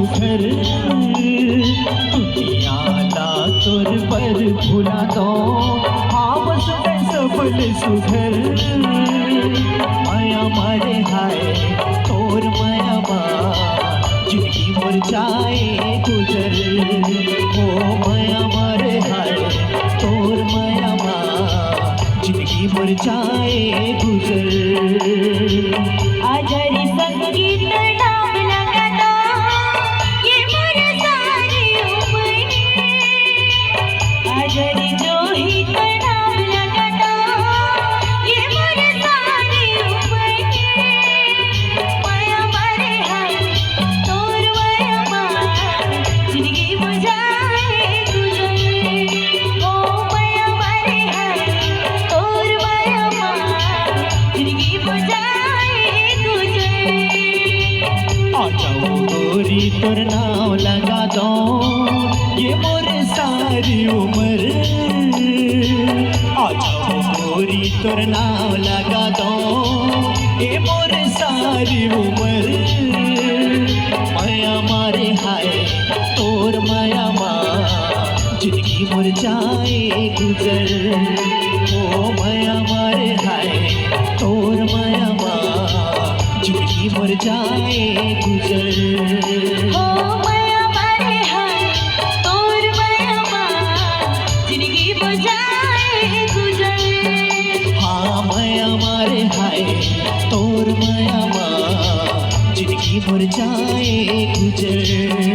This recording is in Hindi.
सुघर दुनिया ला तोर पर भुला दो आवस में सबल सुघर माया मारे हाय तोर माया बा जिंदगी मर जाए गुजर ओ माया मारे हाय तोर माया बा जिंदगी मर जाए गुजर आजारी संगीत नाम लगाता ये मोर सारी उम्र आजारी जो ही नाम लगाता ये मोर सारी उम्र माया मारे हाय तोर माया मार जिंदगी बुझाए गुजर ओ माया मारे हाय तोर माया मार जिंदगी बुझाए आ जाओ गोरी तोर नाम लगा दो ये मोर सारी उम्र आ जाओ गोरी तोर नाम लगा दो ये मोर सारी उम्र माया मारे हाय तोर माया माँ जिंदगी मर जाए गुजर ओ माया मारे हाय तोर माया माँ जिंदगी मर जाए गुजर ओ माया मारे हाय तोर माया मार जिंदगी बुझाए गुजर हाँ माया मारे हाय तोर माया माँ जिंदगी मर जाए गुजर।